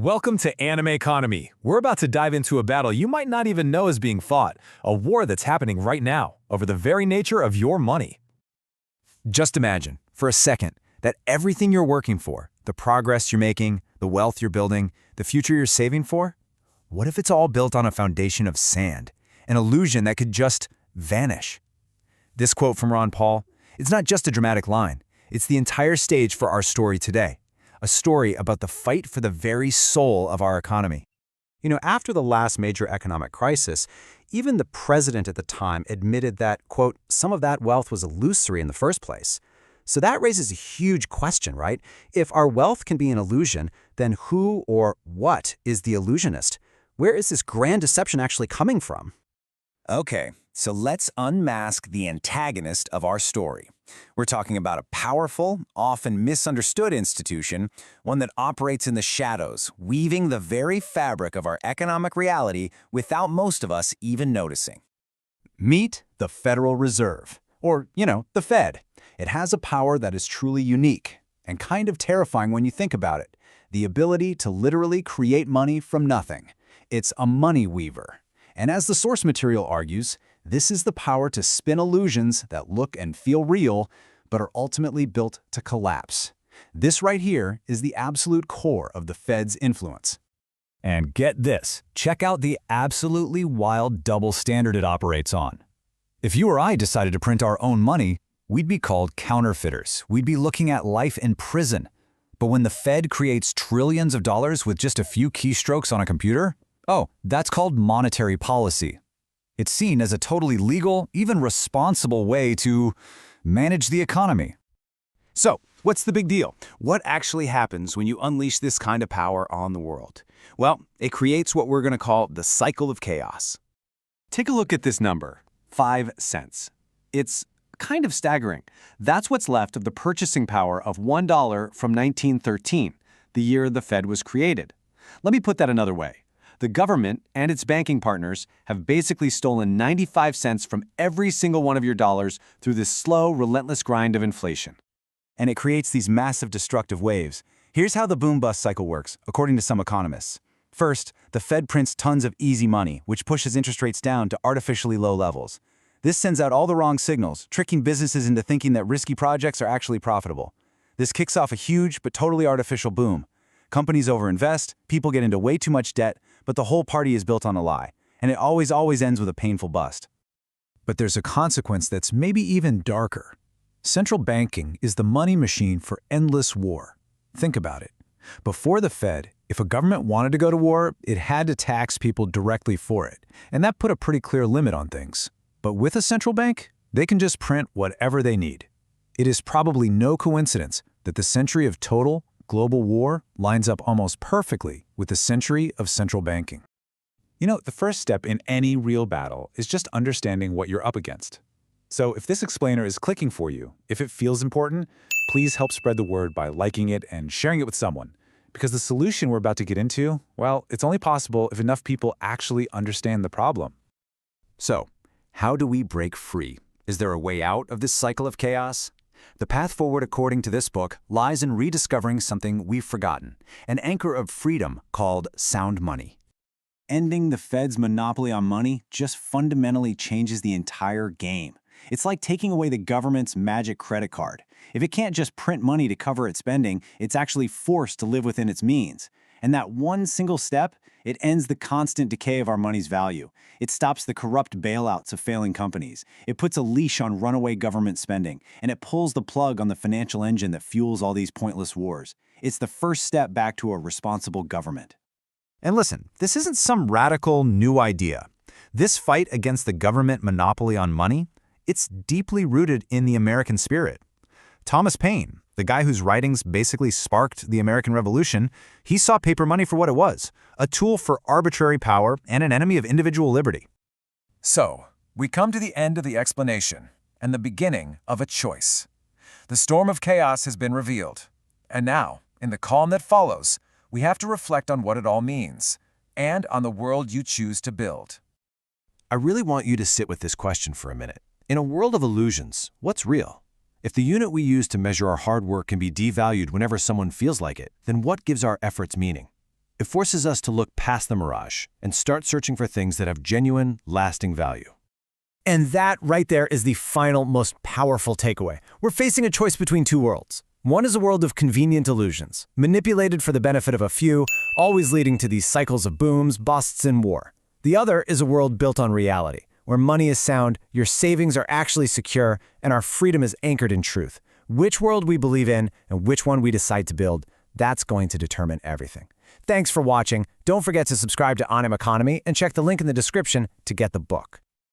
Welcome to Animeconomy. We're about to dive into a battle you might not even know is being fought, a war that's happening right now over the very nature of your money. Just imagine, for a second, that everything you're working for, the progress you're making, the wealth you're building, the future you're saving for, what if it's all built on a foundation of sand, an illusion that could just vanish? This quote from Ron Paul, it's not just a dramatic line, it's the entire stage for our story today. A story about the fight for the very soul of our economy. After the last major economic crisis, even the president at the time admitted that, quote, some of that wealth was illusory in the first place. So that raises a huge question, right? If our wealth can be an illusion, then who or what is the illusionist? Where is this grand deception actually coming from? Okay, so let's unmask the antagonist of our story. We're talking about a powerful, often misunderstood institution, one that operates in the shadows, weaving the very fabric of our economic reality without most of us even noticing. Meet the Federal Reserve, or, the Fed. It has a power that is truly unique and kind of terrifying when you think about it. The ability to literally create money from nothing. It's a money weaver. And as the source material argues, this is the power to spin illusions that look and feel real, but are ultimately built to collapse. This right here is the absolute core of the Fed's influence. And get this, check out the absolutely wild double standard it operates on. If you or I decided to print our own money, we'd be called counterfeiters. We'd be looking at life in prison. But when the Fed creates trillions of dollars with just a few keystrokes on a computer, that's called monetary policy. It's seen as a totally legal, even responsible way to manage the economy. So, what's the big deal? What actually happens when you unleash this kind of power on the world? Well, it creates what we're going to call the cycle of chaos. Take a look at this number, 5 cents. It's kind of staggering. That's what's left of the purchasing power of $1 from 1913, the year the Fed was created. Let me put that another way. The government and its banking partners have basically stolen 95 cents from every single one of your dollars through this slow, relentless grind of inflation. And it creates these massive destructive waves. Here's how the boom-bust cycle works, according to some economists. First, the Fed prints tons of easy money, which pushes interest rates down to artificially low levels. This sends out all the wrong signals, tricking businesses into thinking that risky projects are actually profitable. This kicks off a huge but totally artificial boom. Companies overinvest, people get into way too much debt, but the whole party is built on a lie, and it always ends with a painful bust. But there's a consequence that's maybe even darker. Central banking is the money machine for endless war. Think about it. Before the Fed, if a government wanted to go to war, it had to tax people directly for it, and that put a pretty clear limit on things. But with a central bank, they can just print whatever they need. It is probably no coincidence that the century of total global war lines up almost perfectly with the century of central banking. The first step in any real battle is just understanding what you're up against. So if this explainer is clicking for you, if it feels important, please help spread the word by liking it and sharing it with someone. Because the solution we're about to get into, well, it's only possible if enough people actually understand the problem. So, how do we break free? Is there a way out of this cycle of chaos? The path forward, according to this book, lies in rediscovering something we've forgotten, an anchor of freedom called sound money. Ending the Fed's monopoly on money just fundamentally changes the entire game. It's like taking away the government's magic credit card. If it can't just print money to cover its spending, it's actually forced to live within its means. And that one single step, it ends the constant decay of our money's value. It stops the corrupt bailouts of failing companies. It puts a leash on runaway government spending, and it pulls the plug on the financial engine that fuels all these pointless wars. It's the first step back to a responsible government. And listen, this isn't some radical new idea. This fight against the government monopoly on money, it's deeply rooted in the American spirit. Thomas Paine, the guy whose writings basically sparked the American Revolution, he saw paper money for what it was, a tool for arbitrary power and an enemy of individual liberty. So, we come to the end of the explanation and the beginning of a choice. The storm of chaos has been revealed. And now, in the calm that follows, we have to reflect on what it all means and on the world you choose to build. I really want you to sit with this question for a minute. In a world of illusions, what's real? If the unit we use to measure our hard work can be devalued whenever someone feels like it, then what gives our efforts meaning? It forces us to look past the mirage and start searching for things that have genuine, lasting value. And that right there is the final, most powerful takeaway. We're facing a choice between two worlds. One is a world of convenient illusions, manipulated for the benefit of a few, always leading to these cycles of booms, busts, and war. The other is a world built on reality, where money is sound, your savings are actually secure, and our freedom is anchored in truth. Which world we believe in and which one we decide to build, that's going to determine everything. Thanks for watching. Don't forget to subscribe to Animeconomy and check the link in the description to get the book.